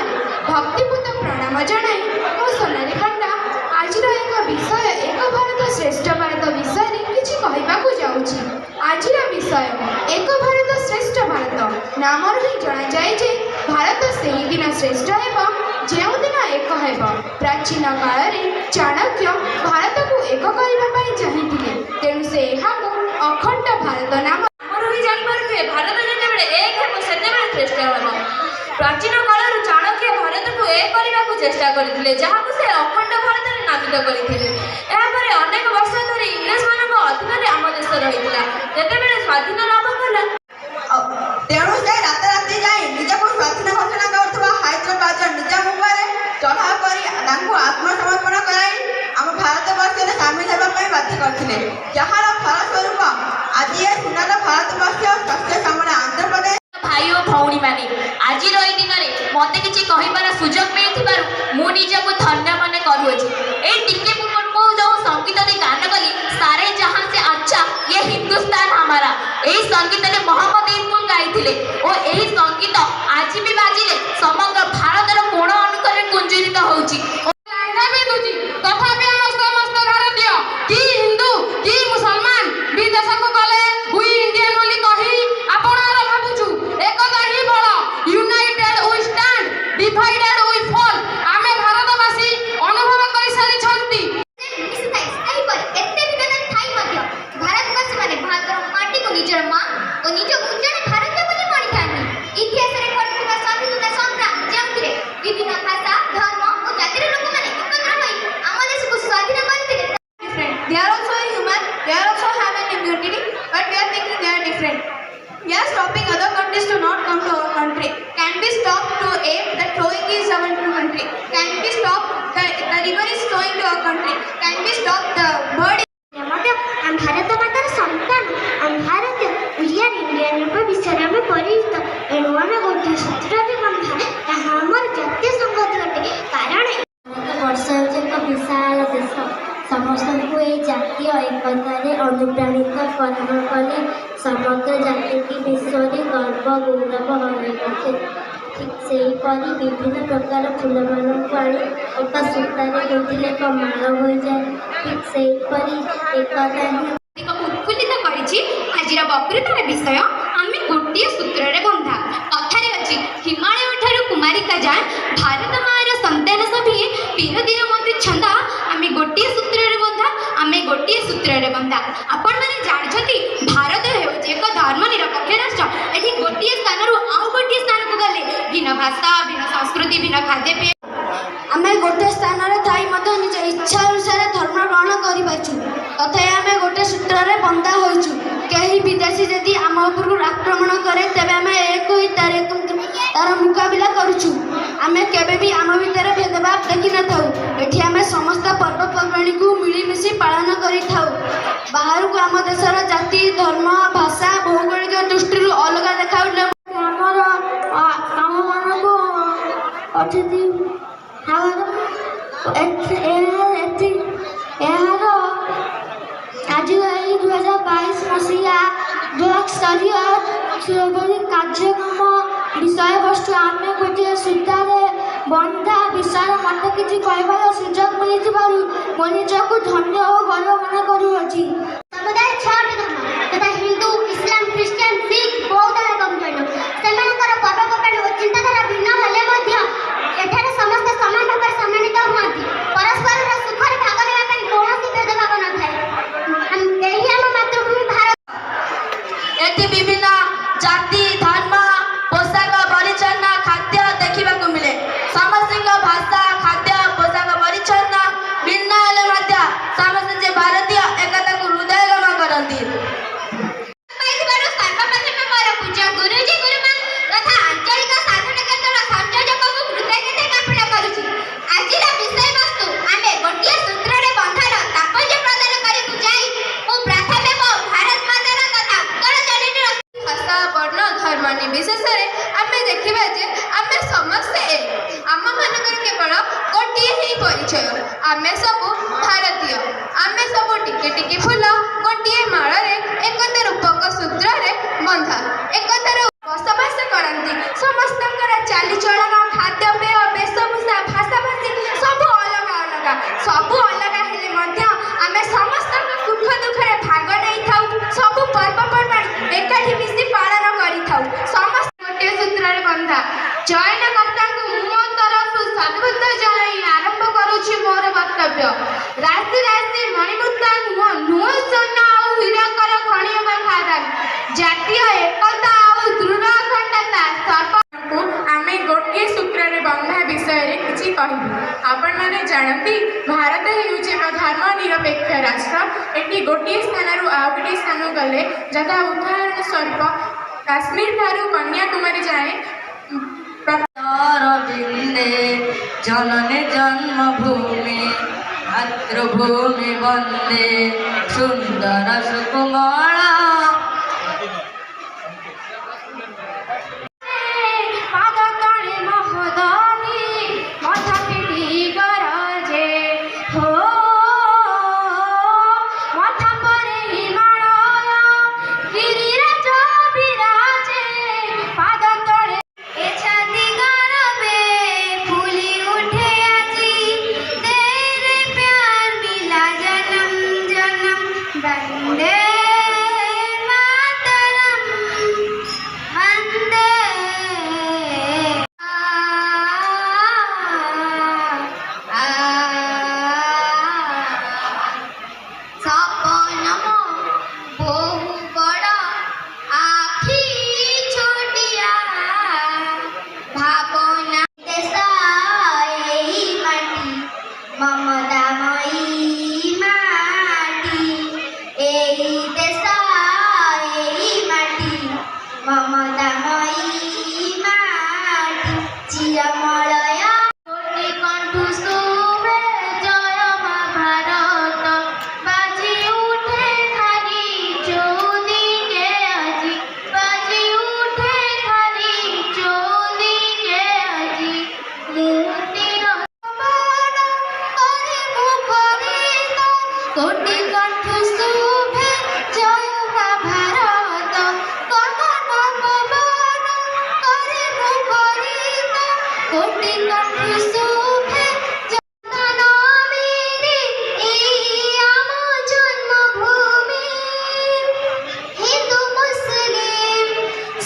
भक्तिपूत प्रणाम जनाई मो सोनाली खंडा आज एक विषय एक भारत श्रेष्ठ भारत विषय किसी कहवाक जाऊँगी। आज विषय एक भारत श्रेष्ठ भारत नाम ही जना जाए जे भारत से ही दिन श्रेष्ठ हो जो दिन एक हो। प्राचीन काल में चाणक्य भारत को एक करने चाहिए तेणु से अखंड भारत नाम
जापारे भारत जो एक से श्रेष्ठ हम। प्राचीन काल चाणक्य भारत को एक करने को चेष्टा करते जहाँ से अखंड भारत में नामित करते अनेक वर्ष धरी इंग्रेज मान अधीन आम देश रही जिते स्वाधीन लाभ कला
तेणु से राताराति जाए निजक स्वाधीन घोषणा कर हैदराबाद निजाम चढ़ाव कर आत्मसमर्पण कराई आम भारत वर्ष में सामिल होगा बाध्य करते जार फलस्वरूप आज ये सुनार भारत वर्ष सत्य सामने आंध्र प्रदेश
भाई और भौणी माने आज दिन में मत कि कहबार सुजोग मिलू मुझक धन्य मन करुचे जो संगीत गान कली सारे जहां से अच्छा ये हिंदुस्तान हमारा यही संगीत ने मोहम्मद इकबाल गाई और यही संगीत आज भी बाजिले समग्र भारत कोण अनुकर गुंजरित होउची तथापि समस्त भारतीय कि हिंदू कि मुसलमान विदेश को गले हुई इंडियन बोली कही आपणार भाबुछु एकता ही बळ united we stand divided we fall आमे भारतवासी अनुभव करि सारी छंती निजर माँ और निज उज्जैन भारत बोली मानी था इतिहास रे पढ़ुवा स्वाधीनता संग्राम जेउथिरे विभिन्न भाषा धर्म और जातिर लोक माने एकत्र होई आम देश को स्वाधीन करथिले। They are also human, they are also have an immunity, but we are thinking they are different. We are stopping other countries to not come to our country. Can we stop to aim that flowing is our country? Can we stop the river is flowing to our country? Can we stop the bird?
हम भारत मातार संतान हम भारतीय Odiorne Indian रूप विषय में परिचित एणु आम गोटे सूत्र बंधा ताहा आमर जातीय संगति अटे कारण वर्ष ହେଉଛି ଏକ ବିଶାଳ ଦେଶ ସମସ୍ତଙ୍କୁ ଏହି ଜାତୀୟ ଏକତାରେ ଅନୁପ୍ରାଣିତ କରିବା କରି ସମଗ୍ର ଜାତିକି ବିଶ୍ୱରେ ଗର୍ବ ଗୌରବ ହରାଇଛି। ଠିକ୍ ସେହିପରି ବିଭିନ୍ନ ପ୍ରକାର ଫୁଲମାନଙ୍କୁ ଆଣି ଏକ ସୂତାରେ ଗୁନ୍ଥିଲେ ଏକ ମାଳ ହୋଇଯାଏ। ଠିକ୍ ସେହିପରି ଏକତା ହିଁ
उत्फुल्लित करिछि आजिर बकृतार विषय आमे गोटिए सूत्र बंधा कथारे अछि हिमालय ठारू कुमारिका जाए भारत मार संतान सभी पीरदीर मंत्री छंदा आमे गोटिए सूत्र बंधा आमे गोटिए सूत्र बंधा आपण माने जानछथि भारत हेउछि एक धर्मनिरपेक्ष राष्ट्र एठी गोटिए स्थान रु आउ गोटिए स्थान को गले भिन्न भाषा भिन्न संस्कृति भिन्न खाद्य पेय
आमे गोटे स्थान ସ୍ଥାନରେ ଥାଇ ମଧ୍ୟ ନିଜ ଇଚ୍ଛା ଅନୁସାରେ ଧର୍ମ ଗ୍ରହଣ କରିପାରୁଛୁ। ତଥାପି ଆମେ ଗୋଟେ ସୂତ୍ରରେ ବନ୍ଧା ହୋଇଛୁ। କେହି ବିଦେଶୀ ଯଦି ଆମ ଉପରକୁ ଆକ୍ରମଣ କରେ ତେବେ ଆମେ ଏକ ହୋଇ ତାର ମୁକାବିଲା କରୁଛୁ। ଆମେ କେବେ ବି ଆମ ଭିତରେ ଭେଦଭାବ ଦେଖିନଥାଉ। ଏଠି ଆମେ ସମସ୍ତ ପର୍ବପର୍ବାଣୀକୁ ମିଳିମିଶି ପାଳନ କରିଥାଉ। ବାହାରକୁ ଆମ ଦେଶର ଜାତି ଧର୍ମ ଭାଷା ଭୌଗୋଳିକ ଦୃଷ୍ଟିରୁ ଅଲଗା ଦେଖାଉଥିଲେ ଆମର ଆମମାନଙ୍କୁ ଅଛନ୍ତି ଏହାର ଆଜି ଏହି 2022 ମସିହା ବ୍ଲକ ସ୍ତରୀୟ କାର୍ଯ୍ୟକ୍ରମ ବିଷୟବସ୍ତୁ ଆମେ ଗୋଟିଏ ସୂତାରେ ବନ୍ଧା ବିଷୟରେ ମୋତେ କିଛି କହିବାର ସୁଯୋଗ ମିଳିଥିବାରୁ ମୋ ନିଜକୁ ଧନ୍ୟ ଓ ଗର୍ବ ମନେ କରୁଅଛି।
ସମୁଦାୟ 6ଟି ଧର୍ମ ତଥା ହିନ୍ଦୁ ଇସଲାମ ଖ୍ରୀଷ୍ଟିଆନ ଶିଖ ବୌଦ୍ଧ ଏବଂ ଜୈନ ସେମାନଙ୍କର ପର୍ବପର୍ବାଣି ଓ ଚିନ୍ତାଧାରା ଭିନ୍ନ ହେଲେ ମଧ୍ୟ ଏଠାରେ ସମସ୍ତେ ସମାନ ଭାବରେ ସମ୍ମାନିତ ହୁଅନ୍ତି। ପରସ୍ପରର ସୁଖରେ ଭାଗ ନେବା ପାଇଁ କୌଣସି ଭେଦଭାବ ନଥାଏ। ଏହି ଆମ ମାତୃଭୂମି ଭାରତ।
ଏଠି ବିଭିନ୍ନ ଜାତି ଧର୍ମ ପୋଷାକ ପରିଚ୍ଛନ୍ନ ଖାଦ୍ୟ ଦେଖିବାକୁ ମିଳେ। ସମସ୍ତଙ୍କ ଭାଷା ଖାଦ୍ୟ ପୋଷାକ ପରିଚ୍ଛନ୍ନ ଭିନ୍ନ ହେଲେ ମଧ୍ୟ ସମସ୍ତେ ଯେ ଭାରତୀୟ ଏକତାକୁ ହୃଦୟଙ୍ଗମ କରନ୍ତି।
ସର୍ବପ୍ରଥମେ ମୋର ପୂଜ୍ୟ ଗୁରୁଜୀ ଗୁରୁମା ତଥା ଆଞ୍ଚଳିକ ସାଧନ କେନ୍ଦ୍ରର ସଂଯୋଜକଙ୍କୁ କୃତଜ୍ଞତା ଜ୍ଞାପନ କରୁଛି। ଆଜିର ବିଷୟବସ୍ତୁ ଆମେ ଗୋଟିଏ ସୂତ୍ରରେ ବନ୍ଧର ତାତ୍ପର୍ଯ୍ୟ ପ୍ରଦାନ କରି ବୁଝାଇ ମୁଁ ପ୍ରଥମେ ମୋ ଭାରତ ମାତାର ତଥା ଉତ୍ତର ଜନନୀର
ଭାଷା ବର୍ଣ୍ଣ ଧର୍ମ ନିର୍ବିଶେଷରେ ଆମେ ଦେଖିବା ଯେ ଆମେ ସମସ୍ତେ ଏକ। ଆମମାନଙ୍କର କେବଳ ଗୋଟିଏ ହିଁ ପରିଚୟ, ଆମେ ସବୁ ଭାରତୀୟ। ଆମେ ସବୁ ଟିକି ଟିକି ଫୁଲ ଗୋଟିଏ ମାଳରେ ଏକତା ରୂପକ ସୂତ୍ରରେ ବନ୍ଧା ଏକତାର ବସବାସ କରନ୍ତି। ସମସ୍ତଙ୍କର ଚାଲିଚଳନ ଖାଦ୍ୟପେୟ ବେଶଭୂଷା ଭାଷାଭାଷୀ ସବୁ ଅଲଗା ଅଲଗା। ସବୁ ଅଲଗା ହେଲେ ମଧ୍ୟ ଆମେ ସମସ୍ତଙ୍କ ସୁଖ ଦୁଃଖରେ ଭାଗ ନେଇଥାଉ। ସବୁ ପର୍ବପର୍ବାଣି ଏକାଠି ମିଶି ପାଳନ କରିଥାଉ। ସମସ୍ତେ ଗୋଟିଏ ସୂତ୍ରରେ ବନ୍ଧା। ଜୈନ କର୍ତ୍ତାଙ୍କୁ ମୋ ତରଫରୁ ସଦ୍ବୁଦ୍ଧ ଜଣାଇ ଆରମ୍ଭ କରୁଛି ମୋର ବକ୍ତବ୍ୟ। ରାଶି ରାଶି ମଣିମୁକ୍ତା ନୁହ ସ୍ୱର୍ଣ୍ଣ ଆଉ ହୀରକର ଖଣି ଏବଂ ଖାଦାନ ଜାତୀୟ ଏକତା ଆଉ ଦୃଢ଼ ଅଖଣ୍ଡତା ସର୍ବକୁ ଆମେ ଗୋଟିଏ ସୂତ୍ରରେ ବନ୍ଧା ବିଷୟରେ କିଛି କହିବୁ। ଆପଣମାନେ ଜାଣନ୍ତି ଭାରତ ହେଉଛି ଏକ ଧର୍ମ ନିରପେକ୍ଷ ରାଷ୍ଟ୍ର। ଏଠି ଗୋଟିଏ ସ୍ଥାନରୁ ଆଉ ଗୋଟିଏ ସ୍ଥାନକୁ ଗଲେ ଯଥା ଉଦାହରଣ ସ୍ୱରୂପ କାଶ୍ମୀର ଠାରୁ କନ୍ୟାକୁମାରୀ ଯାଏ
ଜନନୀ ଜନ୍ମଭୂମି ମାତୃଭୂମି ବନ୍ଦେ ସୁନ୍ଦର ସୁକୁମଳ
ପାଦ ତଳେ ମହୋଦଧି ମଥା ପିଠି ଗରଜେ ହୋ ମଥା ପରେ ହିମାଳୟ ଗିରିରାଜ ବିରାଜେ ପାଦ ତଳେ ଏ ଛାତି ଗରବେ ফুলি উঠে আজি তেরে প্যার মিলা জনম জনম বন্দে মাতরম বন্দে সপনম বহু বড় আখি ছোটিয়া ভাবনা দেশ এই মাটি মমতাময়ী মাটি এই দেশ এই মাটি মমতাময়ী মাটি চিরমলয় কোটি কণ্ঠ শুভে জয় মা ভারত বাজি উঠে খালি চৌদিকে আজি বাজি উঠে খালি চৌদিকে আজি মুক্তির করে মুখরিত কোটি কণ্ঠ শুভে জয় মা ভারত গগন পবন করে মুখরিত কোটি কণ্ঠ শুভে জনমেরে এই আম জন্মভূমি হিন্দু মুসলিম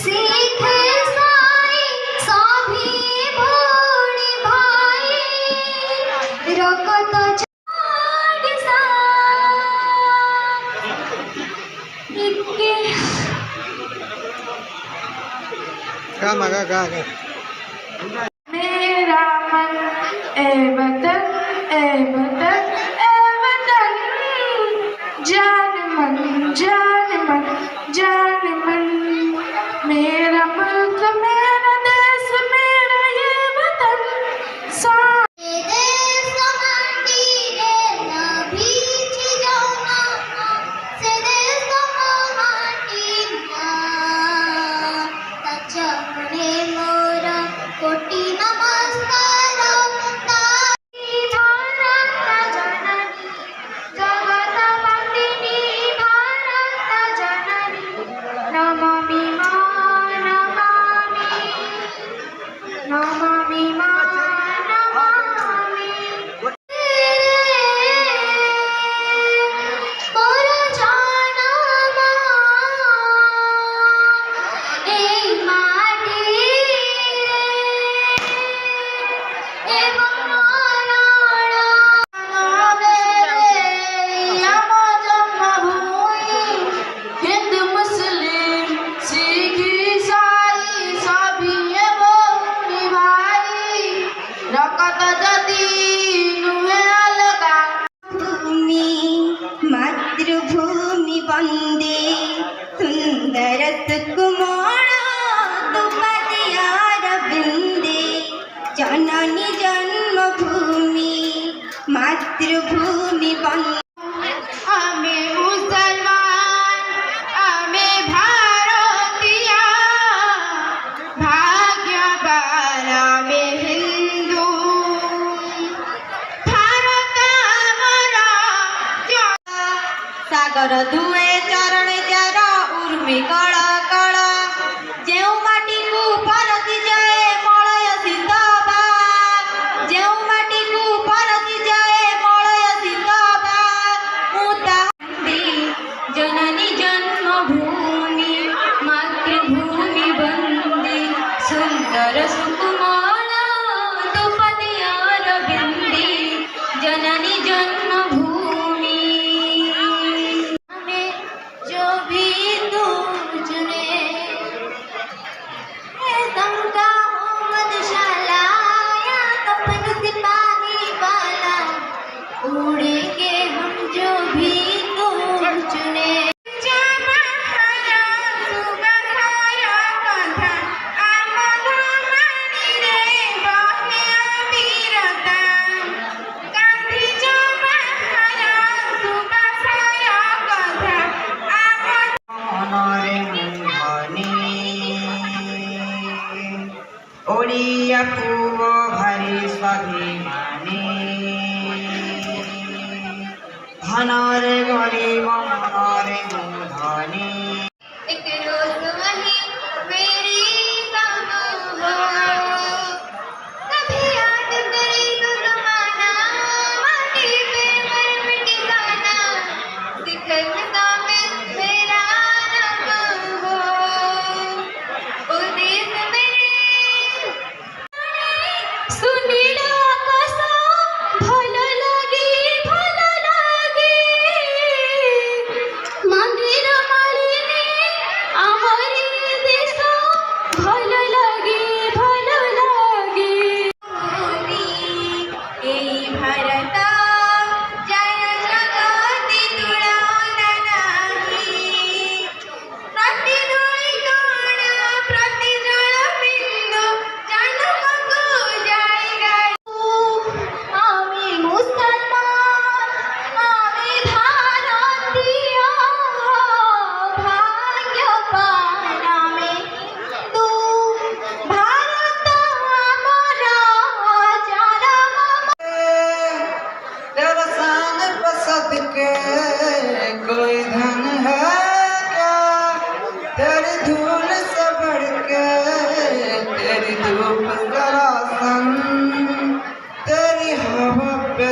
শিখ ইসাই সভি ভৌণী ভাই রকত ওড়িশা ইকে
गा
मेरा मन ए वतन ए
मातृभूमि बंदे
आमे मुसलमान आमे भारतीय भाग्यवान आमे हिंदू भारत हमारा
सागर दुए चरण जार उर्मी कळ कळ जेउ माटी को परति जाए मलय सीतबा जेउ माटी को परति जाए मलय सीतबा मुता जननी जन्मभूमि मातृभूमि वंदे सुंदर सुकुमार द्रौपदी अरविंदे जननी जन्मभूमि हमें जो भी तू चुने समका मधुशाला या कफन से पानी वाला उड़ेंगे हम जो भी तू चुने
ओडिया पुओ भारी स्वाभिमानी धनरे गरीब मनरे धनी
एक रोज वही मेरी सांसों हो कभी याद करे तो जमाना माटी पे मर मिटी गाना दिखता में मेरा रंग हो ओ देश मेरे सुनील आकाश भल लगे मंदिर मालिनी आमरी देश भल लगे एई भारत जय जगति तुलना नाही प्रति धूଳି कण प्रति जल बिंदु जन्मको जाएगा आमी मुसलमान आमी भारतीय भाग्यवान आमी तू भारत हमारा जन्म
तेरा शान पसंद के कोई धन है क्या तेरी धूल से बढ़ के तेरी धूप का रोशन तेरी हवा पे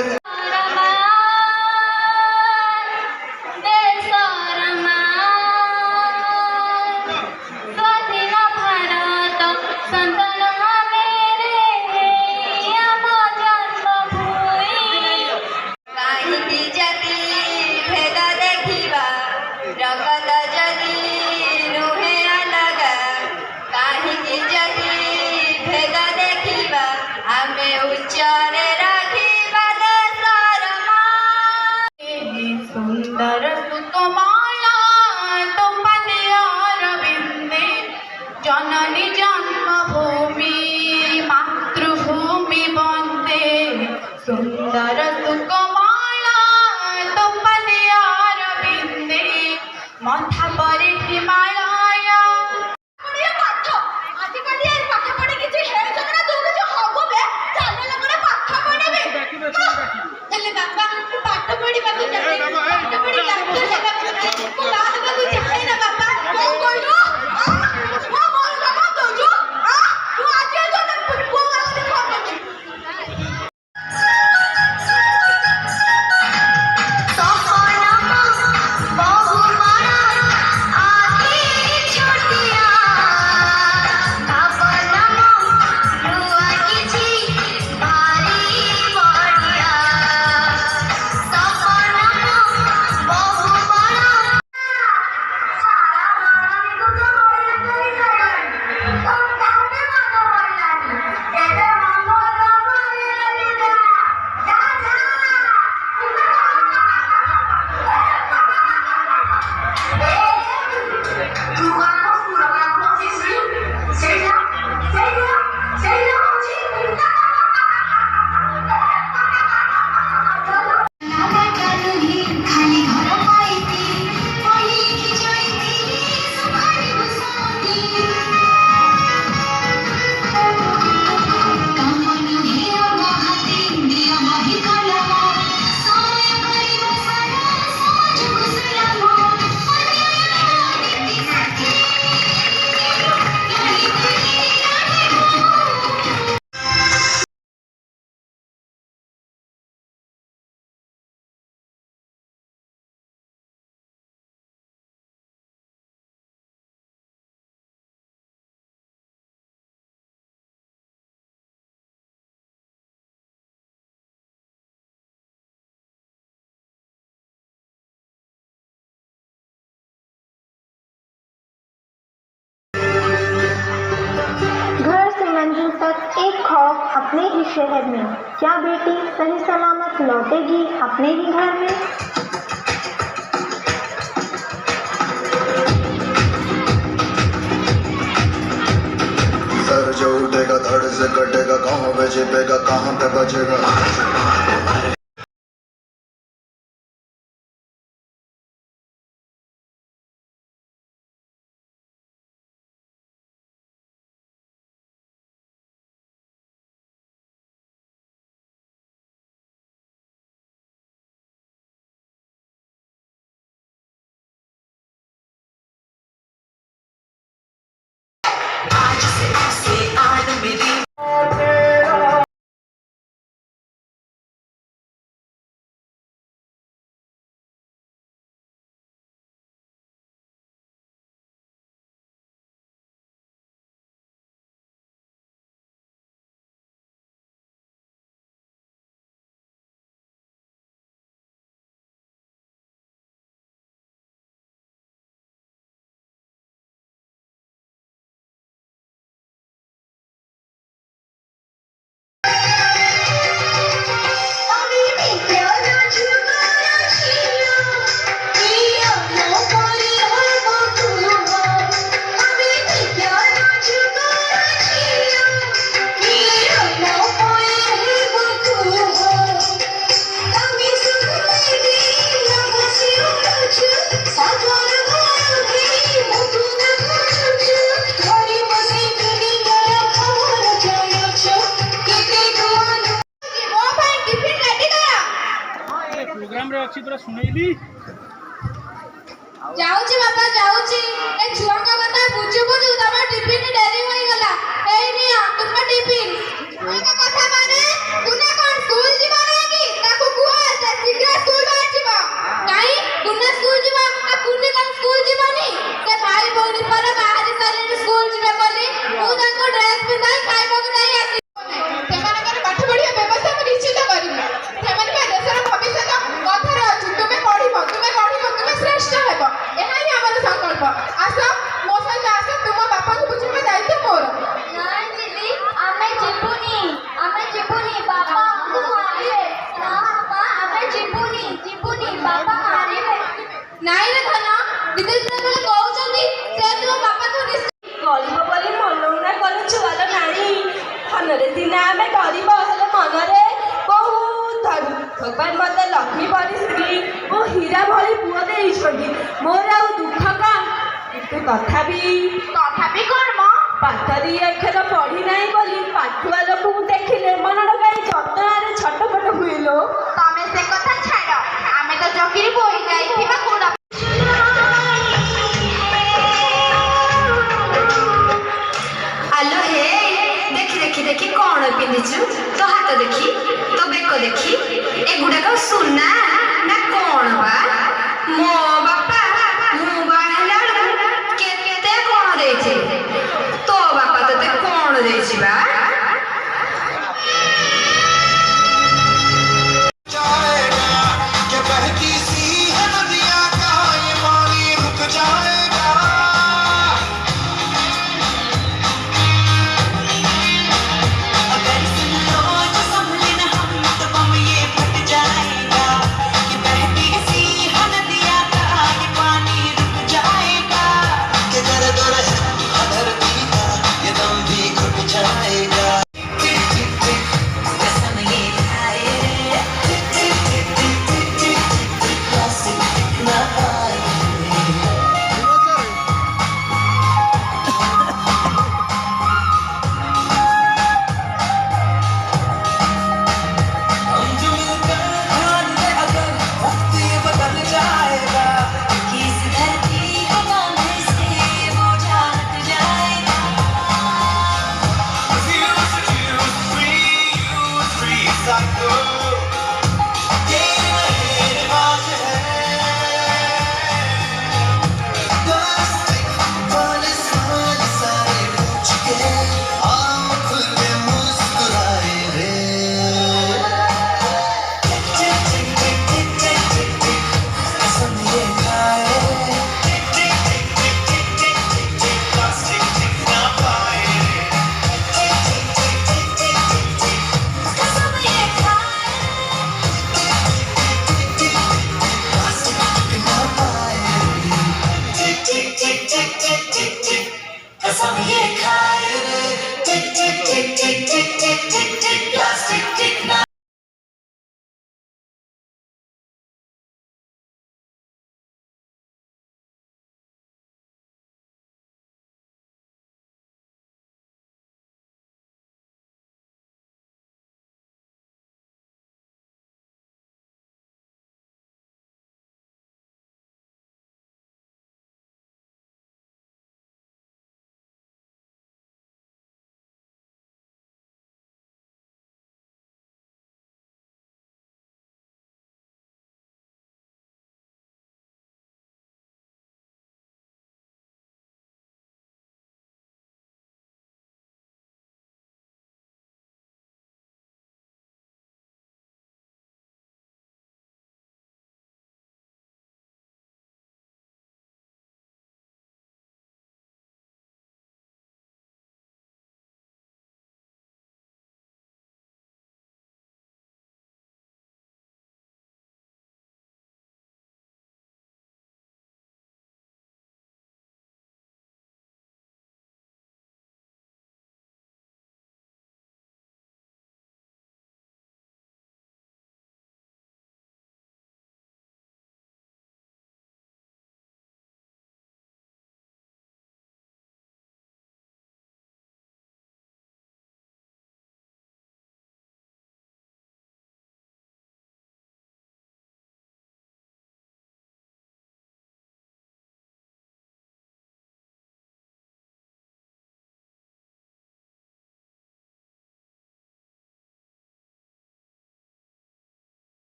उच्चारे राखिबा
सुंदर सुकुमाला द्रौपदी अरविंदे जननी जन्मभूमि मातृभूमि वंदे सुंदर सुकुमाला द्रौपदी अरविंदे मथा परे हिमालय पाठ पढ़े किसी है जगना दो जो हबो बे चैनल करे पाठ पढ़े चले बाबा पाठ पढ़ी बाबू जाए पाठ पढ़ी डॉक्टर जगह को बात बाबू जाए ना बाबा को कोइलो हां बोल बाबा तो जो तू आज जो ना को वाला खबर
एक खौफ अपने ही शहर में, क्या बेटी सही सलामत लौटेगी अपने ही घर में?
सर जो उठेगा धड़ से कटेगा, कहाँ पे छिपेगा कहाँ पे बचेगा।
जाऊची बापा जाऊची ए छुआंका कथा बुझु बुझु तम टिफिन डेरी होई गला एई निया तुम टिफिन छुआंका कथा माने तुने कोन स्कूल जीवा कि ताकू कुआ से शीघ्र स्कूल बाहर जीवा काई तुने स्कूल जीवा आ कुने कोन स्कूल जीवानी से भाई भौनी पर बाहर सारे स्कूल जीवे बोली तू ताको ड्रेस पिंधाई खाइबो कि नहीं आसी सेमानकर पाठ पढ़िया व्यवस्था को निश्चित करिबो सेमान के देशर भविष्य कथार अछि तुमे पढ़िबो तुमे श्रेष्ठ हेबो एहा ही हमर संकल्प आस मो सहित आस तुम बापा को बुझिबे दायित्व मोर
नहीं दीदी आमे जिपुनी बाबा हमको मारिबे ना बाबा आमे जिपुनी बाबा मारिबे
नाई रे धना दीदी जेबले कहउछंदी से तुम बापा को
गरीब बोली मनौना करूछु वाला नानी हनरे दिना आमे गरीब हेले मनरे बहुत धनी भगवान मते लक्ष्मी भरी स्त्री ओ हीरा भरी पुओ देइछंती मोर आउ दुख का किंतु तथापि कोन म पाठरी अक्षर पढ़ी नाही बोली पाठुआ लोक देखिले मनटा काई जतनारे छटपट हुइलो
तमे से कथा छाड़ आमे तो चौकी बोई जाइथिबा कोडा
आलो हे देखी कौन पिंधिचु तो हाथ देखी तो बेक देखी एगुड़ाक सुना ना कौन बा मो बापा मु बाहला केते कौन देछे तो बापा तते कौन देछि बा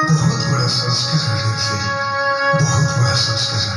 बहुत बड़ा संस्कार बहुत बड़ा संस्कार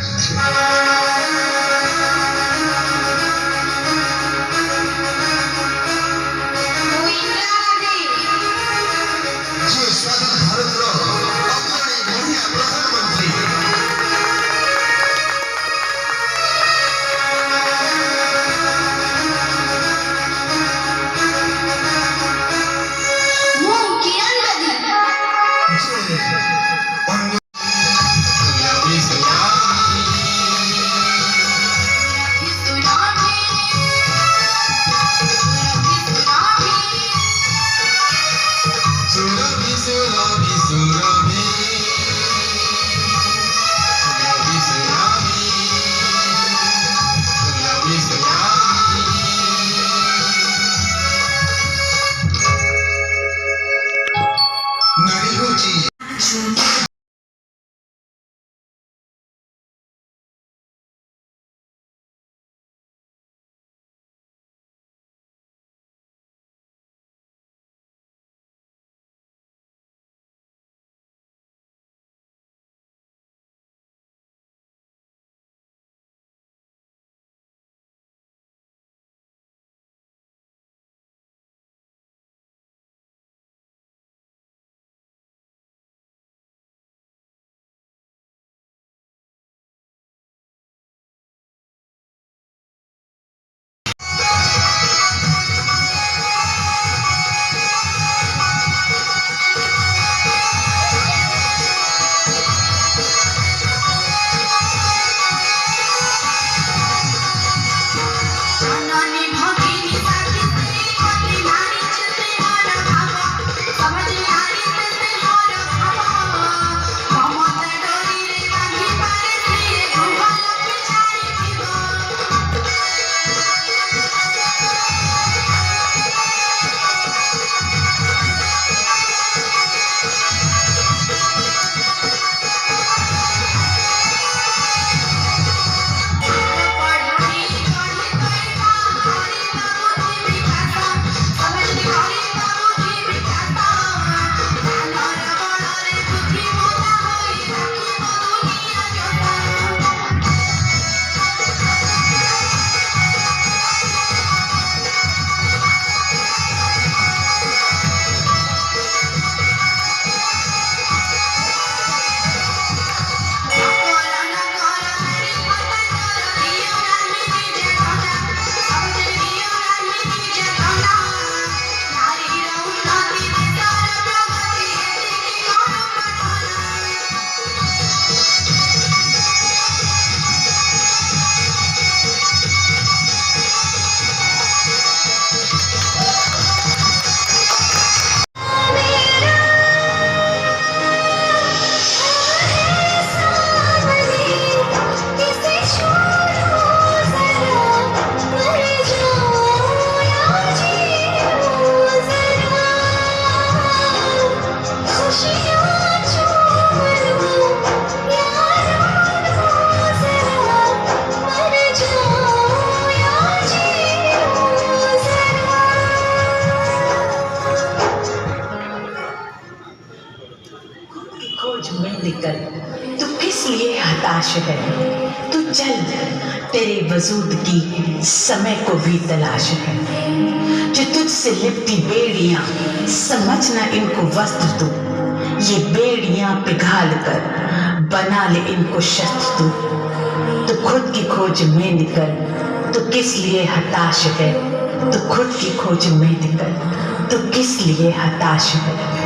में निकल, तू किस लिए हताश है? तू चल, तेरे वजूद की समय को भी तलाश है। जो तुझसे लिपटी बेड़ियां, समझना इनको वस्त्र तू, ये बेड़ियां पिघाल कर बना ले इनको शस्त्र तू। तो खुद की खोज में निकल, तो किस लिए हताश है? तो खुद की खोज में निकल, तो किस लिए हताश है?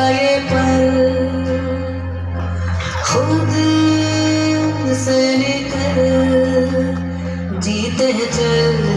ये पल खुद से निकल, जीते हैं चल